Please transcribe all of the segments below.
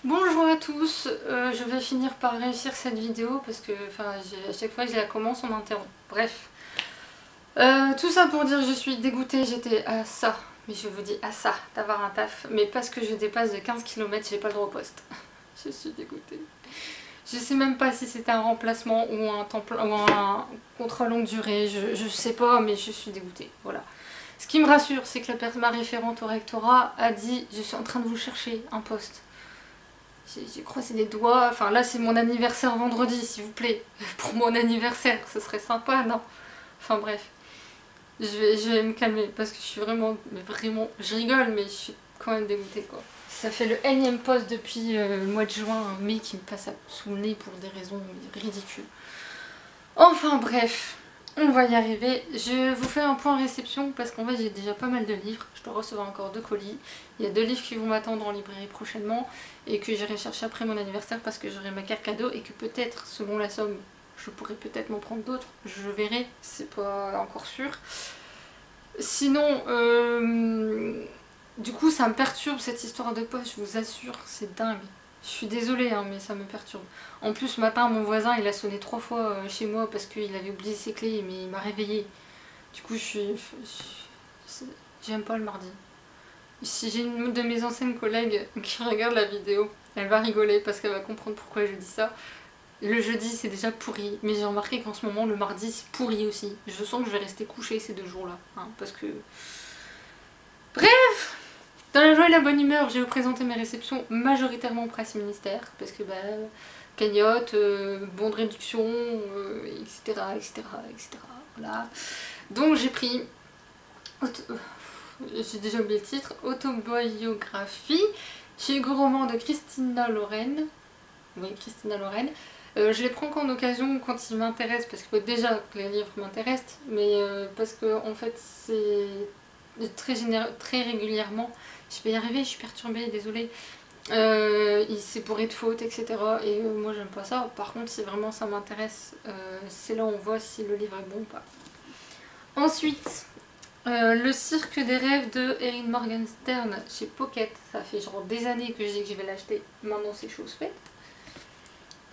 Bonjour à tous, je vais finir par réussir cette vidéo parce que à chaque fois que je la commence on m'interrompt. Bref, tout ça pour dire je suis dégoûtée, j'étais à ça, mais je vous dis à ça d'avoir un taf, mais parce que je dépasse de 15 km j'ai pas le droit au poste. Je suis dégoûtée. Je sais même pas si c'était un remplacement ou un temps plein ou un contrat longue durée, je sais pas mais je suis dégoûtée, voilà. Ce qui me rassure c'est que ma référente au rectorat a dit je suis en train de vous chercher un poste. J'ai croisé les doigts, enfin là c'est mon anniversaire vendredi s'il vous plaît, pour mon anniversaire, ce serait sympa non? Enfin bref, je vais me calmer parce que je suis vraiment, mais vraiment, je rigole mais je suis quand même dégoûtée quoi. Ça fait le énième poste depuis le mois de juin, mai qui me passe sous le nez pour des raisons ridicules. Enfin bref, on va y arriver. Je vous fais un point réception parce qu'en fait j'ai déjà pas mal de livres. Je dois recevoir encore 2 colis. Il y a 2 livres qui vont m'attendre en librairie prochainement et que j'irai chercher après mon anniversaire parce que j'aurai ma carte cadeau et que peut-être, selon la somme, je pourrais peut-être m'en prendre d'autres. Je verrai, c'est pas encore sûr. Sinon, du coup ça me perturbe cette histoire de poste, je vous assure, c'est dingue. Je suis désolée, hein, mais ça me perturbe. En plus, ce matin, mon voisin, il a sonné 3 fois chez moi parce qu'il avait oublié ses clés, mais il m'a réveillée. Du coup, j'aime pas le mardi. Si j'ai une de mes anciennes collègues qui regarde la vidéo, elle va rigoler parce qu'elle va comprendre pourquoi je dis ça. Le jeudi, c'est déjà pourri, mais j'ai remarqué qu'en ce moment, le mardi, c'est pourri aussi. Je sens que je vais rester couchée ces 2 jours-là, hein, parce que... Bref, dans la joie et la bonne humeur, je vais vous présenter mes réceptions majoritairement presse ministère, parce que cagnotte, bon de réduction, etc., etc., etc. Voilà. Donc j'ai pris, j'ai déjà oublié le titre, autobiographie, chez Hugo Roman de Christina Loren. Oui, Christina Loren. Je les prends qu'en occasion quand ils m'intéressent, parce que déjà que les livres m'intéressent, mais parce que en fait c'est très régulièrement. Je vais y arriver, je suis perturbée, désolée. C'est bourré de fautes, etc. Et moi j'aime pas ça. Par contre, si vraiment ça m'intéresse, c'est là où on voit si le livre est bon ou pas. Ensuite, le cirque des rêves de Erin Morgenstern chez Pocket. Ça fait genre des années que je dis que je vais l'acheter. Maintenant c'est chose faite.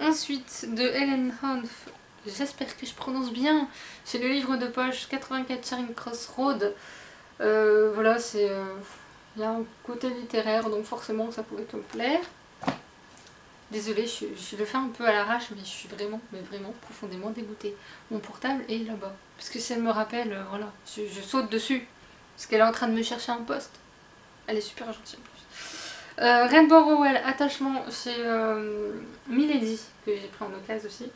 Ensuite, de Helen Hanf, j'espère que je prononce bien, c'est le livre de poche 84 Charing Cross Road. Voilà, il y a un côté littéraire, donc forcément ça pouvait que me plaire. Désolée, je le fais un peu à l'arrache, mais je suis vraiment, mais vraiment profondément dégoûtée. Mon portable est là-bas. Parce que si elle me rappelle, voilà, je saute dessus. Parce qu'elle est en train de me chercher un poste. Elle est super gentille en plus. Rainbow Rowell, attachement chez Milady, que j'ai pris en occasion aussi.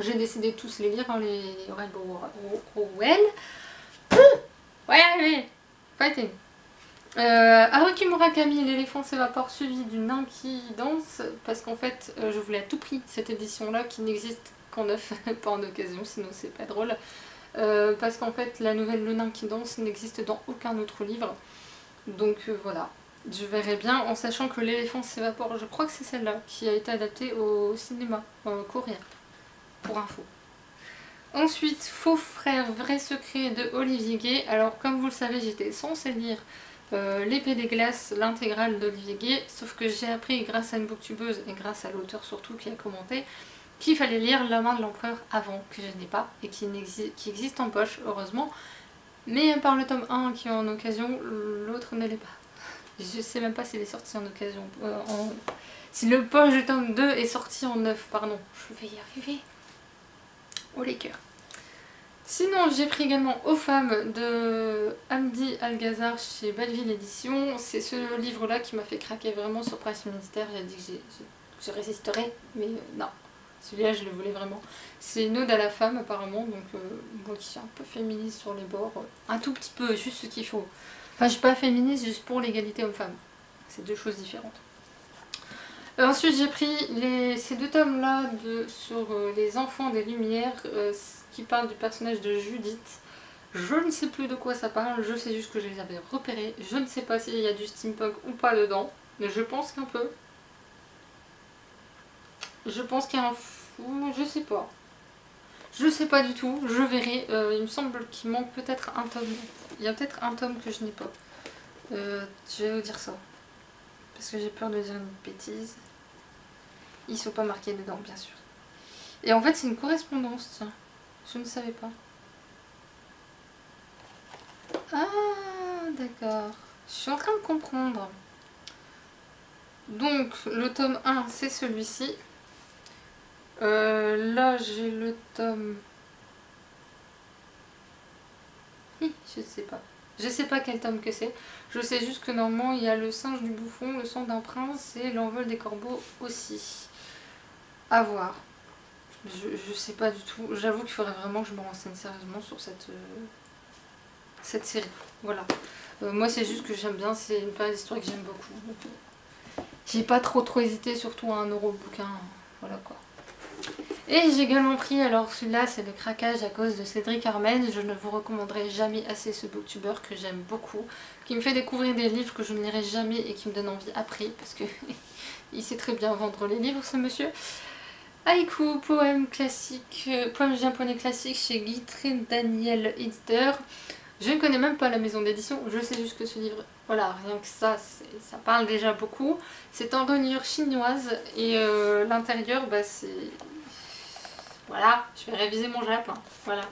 J'ai décidé de tous les lire, hein, les Rainbow Rowell. Ouais, allez, fighting. Haruki Murakami, l'éléphant s'évapore, suivi du nain qui danse, parce qu'en fait, je voulais à tout prix cette édition-là qui n'existe qu'en neuf, pas en occasion, sinon c'est pas drôle. Parce qu'en fait, la nouvelle Le nain qui danse n'existe dans aucun autre livre. Donc voilà. Je verrai bien en sachant que l'éléphant s'évapore. Je crois que c'est celle-là qui a été adaptée au cinéma coréen, pour info. Ensuite, Faux frère, vrai secret de Olivier Gay. Alors comme vous le savez, j'étais censée lire L'épée des glaces, l'intégrale d'Olivier Gay, sauf que j'ai appris grâce à une booktubeuse et grâce à l'auteur surtout qui a commenté qu'il fallait lire La main de l'empereur avant, que je n'ai pas et qui existe en poche, heureusement. Mais par le tome 1 qui est en occasion, l'autre ne l'est pas. Je sais même pas s'il est sorti en occasion. Si le poche du tome 2 est sorti en neuf, pardon. Je vais y arriver. Oh les cœurs. Sinon, j'ai pris également Aux femmes de Hamdi Al-Ghazar chez Belleville Édition. C'est ce livre-là qui m'a fait craquer vraiment sur Presse Ministère. J'ai dit que je résisterais, mais non. Celui-là, je le voulais vraiment. C'est une ode à la femme, apparemment, donc moi qui suis un peu féministe sur les bords, un tout petit peu, juste ce qu'il faut. Enfin, je suis pas féministe, juste pour l'égalité homme-femme. C'est 2 choses différentes. Ensuite, j'ai pris ces 2 tomes-là sur les enfants des Lumières, qui parlent du personnage de Judith. Je ne sais plus de quoi ça parle, je sais juste que je les avais repérés. Je ne sais pas s'il y a du steampunk ou pas dedans, mais je pense qu'un peu. Je pense qu'il y a un... Je sais pas. Je sais pas du tout, je verrai. Il me semble qu'il manque peut-être un tome. Il y a peut-être un tome que je n'ai pas. Je vais vous dire ça. Parce que j'ai peur de dire une bêtise. Ils sont pas marqués dedans, bien sûr. Et en fait, c'est une correspondance, tiens. Je ne savais pas. Ah, d'accord. Je suis en train de comprendre. Donc, le tome 1, c'est celui-ci. Là, j'ai le tome... Je sais pas. Je sais pas quel tome que c'est. Je sais juste que normalement, il y a le singe du bouffon, le sang d'un prince et l'envol des corbeaux aussi. À voir. Je sais pas du tout. J'avoue qu'il faudrait vraiment que je me renseigne sérieusement sur cette série. Voilà. Moi, c'est juste que j'aime bien. C'est une période d'histoire que j'aime beaucoup. J'ai pas trop hésité, surtout à 1 € le bouquin. Voilà quoi. Et j'ai également pris, alors celui-là c'est le craquage à cause de Cédric Armen. Je ne vous recommanderai jamais assez ce booktubeur que j'aime beaucoup, qui me fait découvrir des livres que je ne lirai jamais et qui me donne envie après, parce que il sait très bien vendre les livres ce monsieur. Haïku, poème classique, poème japonais classique chez Guitré Daniel éditeur. Je ne connais même pas la maison d'édition, je sais juste que ce livre, voilà, rien que ça, ça parle déjà beaucoup. C'est en reliure chinoise et l'intérieur, bah c'est... Voilà, je vais réviser mon japonais, voilà.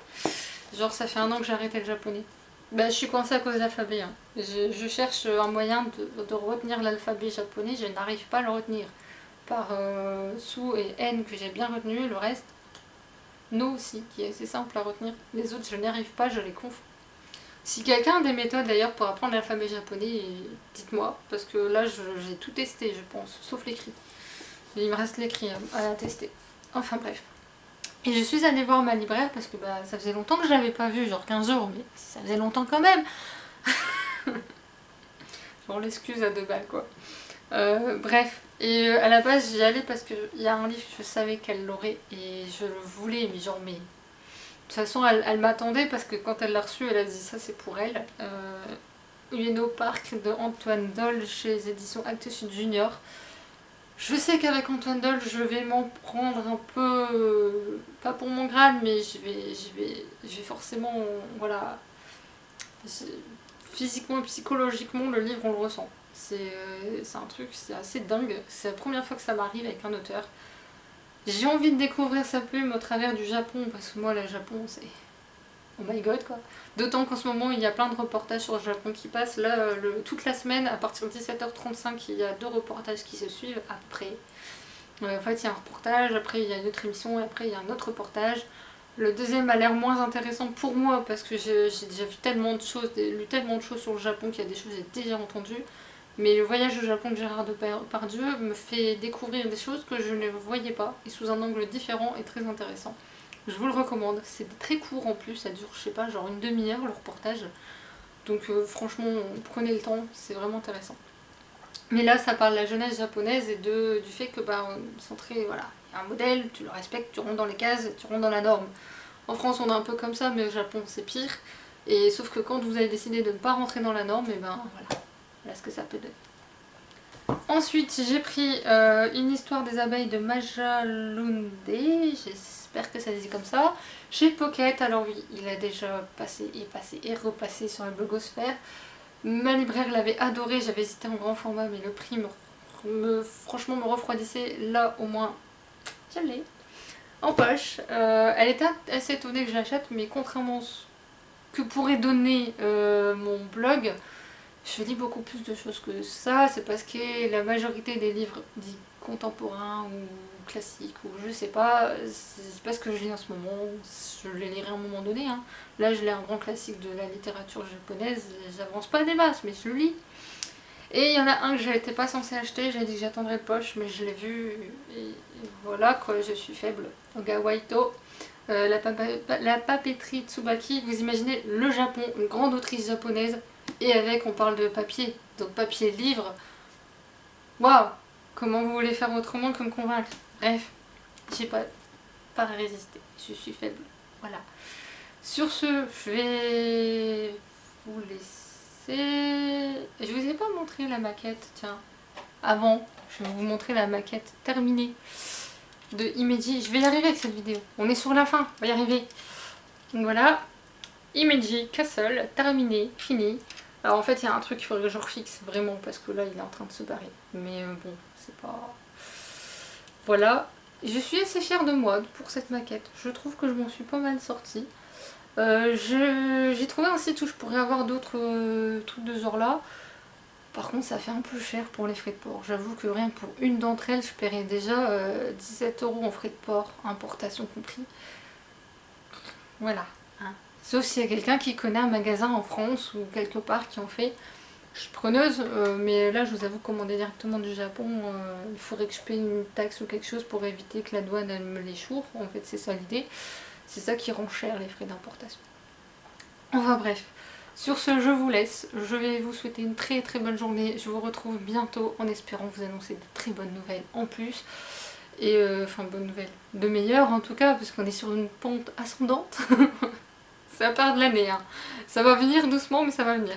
Genre ça fait 1 an que j'ai arrêté le japonais. Bah je suis coincée à cause de l'alphabet. Hein. Je cherche un moyen de retenir l'alphabet japonais, je n'arrive pas à le retenir. Par Su et N que j'ai bien retenu, le reste, No aussi, qui est assez simple à retenir. Les autres je n'y arrive pas, je les confonds. Si quelqu'un a des méthodes d'ailleurs pour apprendre l'alphabet japonais, dites-moi, parce que là j'ai tout testé je pense, sauf l'écrit. Il me reste l'écrit à tester. Enfin bref. Et je suis allée voir ma libraire parce que bah, ça faisait longtemps que je l'avais pas vue, genre 15 jours, mais ça faisait longtemps quand même. Genre l'excuse à 2 balles quoi. Bref, et à la base j'y allais parce qu'il y a un livre que je savais qu'elle l'aurait et je le voulais, mais genre mais... De toute façon elle m'attendait parce que quand elle l'a reçu elle a dit ça c'est pour elle. Ueno Park de Antoine Doll chez les éditions Actes Sud Junior. Je sais qu'avec Antoine Doll je vais m'en prendre un peu, pas pour mon grade, mais je vais forcément, voilà, physiquement et psychologiquement le livre on le ressent. C'est un truc, c'est assez dingue, c'est la première fois que ça m'arrive avec un auteur. J'ai envie de découvrir sa plume au travers du Japon, parce que moi le Japon c'est... Oh my god quoi. D'autant qu'en ce moment il y a plein de reportages sur le Japon qui passent. Là toute la semaine à partir de 17h35 il y a 2 reportages qui se suivent après. En fait il y a un reportage, après il y a une autre émission et après il y a un autre reportage. Le deuxième a l'air moins intéressant pour moi parce que j'ai déjà vu tellement de choses, lu tellement de choses sur le Japon qu'il y a des choses que j'ai déjà entendues. Mais le voyage au Japon de Gérard Depardieu me fait découvrir des choses que je ne voyais pas et sous un angle différent et très intéressant. Je vous le recommande, c'est très court en plus, ça dure je sais pas genre une demi-heure le reportage. Donc franchement prenez le temps, c'est vraiment intéressant. Mais là ça parle de la jeunesse japonaise et du fait que bah ils sont très, voilà, il y a un modèle, tu le respectes, tu rentres dans les cases, tu rentres dans la norme. En France on est un peu comme ça mais au Japon c'est pire. Et sauf que quand vous avez décidé de ne pas rentrer dans la norme, et ben voilà ce que ça peut donner. Ensuite j'ai pris une histoire des abeilles de Majalunde, j'espère que ça se dit comme ça, chez Pocket. Alors oui, il a déjà passé et repassé sur la blogosphère. Ma libraire l'avait adoré, j'avais hésité en grand format mais le prix franchement me refroidissait. Là au moins je l'ai en poche. Elle était assez étonnée que je l'achète, mais contrairement à ce que pourrait donner mon blog, je lis beaucoup plus de choses que ça. C'est parce que la majorité des livres dits contemporains ou classiques ou je sais pas, c'est pas ce que je lis en ce moment, je les lirai à un moment donné. Hein. Là je lis un grand classique de la littérature japonaise, j'avance pas des masses mais je le lis. Et il y en a un que j'étais pas censée acheter, j'avais dit que j'attendrais poche mais je l'ai vu et voilà quoi, je suis faible. Oga Waito. La papeterie Tsubaki, vous imaginez le Japon, une grande autrice japonaise, et avec on parle de papier, donc papier livre. Waouh, comment vous voulez faire autrement que me convaincre? Bref, j'ai pas résisté, je suis faible, voilà. Sur ce, je vais vous laisser. Je vous ai pas montré la maquette, tiens, avant, je vais vous montrer la maquette terminée de Imeji. Je vais y arriver avec cette vidéo, on est sur la fin, on va y arriver. Donc voilà, Imeji Castle, terminé, fini. Alors en fait il y a un truc qu'il faudrait que je refixe vraiment parce que là il est en train de se barrer. Mais bon, c'est pas... Voilà, je suis assez fière de moi pour cette maquette. Je trouve que je m'en suis pas mal sortie. J'ai trouvé un site où je pourrais avoir d'autres trucs de ce genre là. Par contre ça fait un peu cher pour les frais de port. J'avoue que rien que pour une d'entre elles je paierais déjà 17 € en frais de port, importation compris. Voilà. Hein. Sauf s'il y a quelqu'un qui connaît un magasin en France ou quelque part qui en fait. Je suis preneuse, mais là je vous avoue commander directement du Japon, il faudrait que je paye une taxe ou quelque chose pour éviter que la douane elle me l'échoue. En fait c'est ça l'idée. C'est ça qui rend cher les frais d'importation. Enfin bref, sur ce je vous laisse, je vais vous souhaiter une très très bonne journée, je vous retrouve bientôt en espérant vous annoncer de très bonnes nouvelles en plus. Et enfin bonnes nouvelles, de meilleures en tout cas, parce qu'on est sur une pente ascendante. Ça part de l'année, hein. Ça va venir doucement mais ça va venir.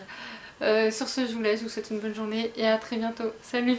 Sur ce je vous laisse, je vous souhaite une bonne journée et à très bientôt. Salut!